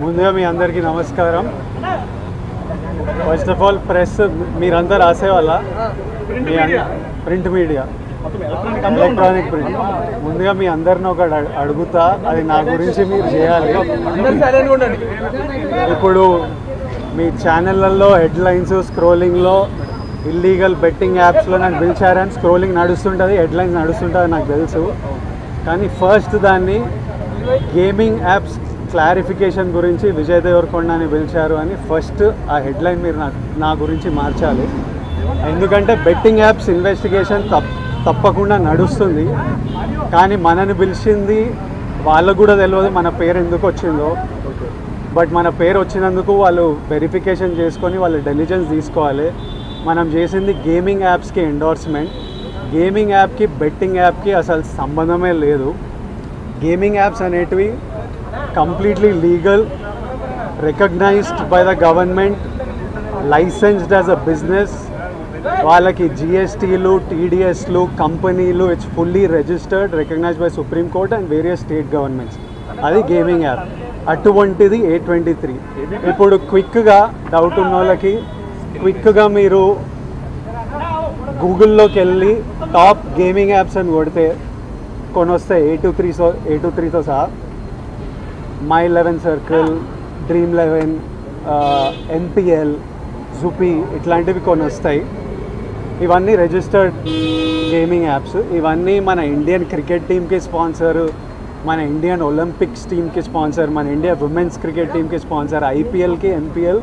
ముందుగా మీ అందరికీ నమస్కారం. ఫస్ట్ ఆఫ్ ఆల్ ప్రెస్ మీరందరూ రాసేవాళ్ళ ప్రింట్ మీడియా ఎలక్ట్రానిక్ ప్రింట్, ముందుగా మీ అందరిని ఒకటి అడుగుతా, అది నా గురించి మీరు చేయాలి. ఇప్పుడు మీ ఛానళ్ళల్లో హెడ్లైన్స్ స్క్రోలింగ్లో ఇల్లీగల్ బెట్టింగ్ యాప్స్లో నన్ను పిలిచారని స్క్రోలింగ్ నడుస్తుంటుంది, హెడ్లైన్స్ నడుస్తుంటుంది నాకు తెలుసు. కానీ ఫస్ట్ దాన్ని గేమింగ్ యాప్స్ క్లారిఫికేషన్ గురించి విజయ్ దేవరకొండని పిలిచారు అని ఫస్ట్ ఆ హెడ్లైన్ మీరు నా గురించి మార్చాలి. ఎందుకంటే బెట్టింగ్ యాప్స్ ఇన్వెస్టిగేషన్ తప్పకుండా నడుస్తుంది, కానీ మనని పిలిచింది వాళ్ళకు కూడా తెలియదు మన పేరు ఎందుకు వచ్చిందో. బట్ మన పేరు వచ్చినందుకు వాళ్ళు వెరిఫికేషన్ చేసుకొని వాళ్ళు డెలిజెన్స్ తీసుకోవాలి. మనం చేసింది గేమింగ్ యాప్స్కి ఎండోర్స్మెంట్. గేమింగ్ యాప్కి బెట్టింగ్ యాప్కి అసలు సంబంధమే లేదు. గేమింగ్ యాప్స్ అనేటివి completely legal, recognised by the government, licensed as a business. వాళ్ళకి జిఎస్టీలు, టీడీఎస్లు, కంపెనీలు, it's fully registered, recognised by supreme court and various state governments. అది గేమింగ్ యాప్. అటువంటిది A23. ఇప్పుడు క్విక్గా డౌట్ ఉన్న వాళ్ళకి క్విక్గా మీరు గూగుల్లోకి వెళ్ళి టాప్ గేమింగ్ యాప్స్ అని కొడితే కొన్ని వస్తాయి. A23తో సహా My11 Circle, Dream11, NPL, జుపీ ఇట్లాంటివి కొన్ని వస్తాయి. ఇవన్నీ రిజిస్టర్డ్ గేమింగ్ యాప్స్. ఇవన్నీ మన ఇండియన్ క్రికెట్ టీమ్కి స్పాన్సర్, మన ఇండియన్ ఒలింపిక్స్ టీమ్కి స్పాన్సర్, మన ఇండియా ఉమెన్స్ క్రికెట్ టీమ్కి స్పాన్సర్, ఐపీఎల్కి, ఎన్పిఎల్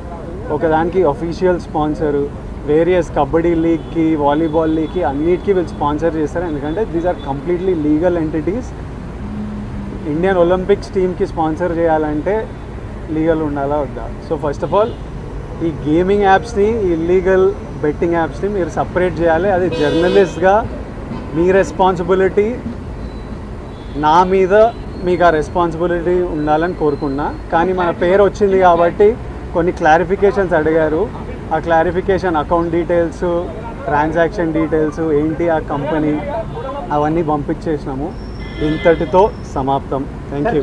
ఒకదానికి అఫీషియల్ స్పాన్సరు, వేరియస్ కబడ్డీ లీగ్కి, వాలీబాల్ లీగ్కి అన్నిటికీ వీళ్ళు స్పాన్సర్ చేస్తారు. ఎందుకంటే these are completely legal entities. Indian Olympics టీమ్కి స్పాన్సర్ చేయాలంటే లీగల్ ఉండాలా వద్దా? సో ఫస్ట్ ఆఫ్ ఆల్ ఈ గేమింగ్ యాప్స్ని, ఇల్లీగల్ బెట్టింగ్ యాప్స్ని మీరు సపరేట్ చేయాలి. అది జర్నలిస్ట్గా మీ రెస్పాన్సిబిలిటీ. నా మీద మీకు ఆ రెస్పాన్సిబిలిటీ ఉండాలని కోరుకున్నా. కానీ మన పేరు వచ్చింది కాబట్టి కొన్ని క్లారిఫికేషన్స్ అడిగారు. ఆ clarification account details, transaction details ఏంటి, ఆ కంపెనీ, అవన్నీ పంపించేసినాము. ఇంతటితో సమాప్తం. Thank you.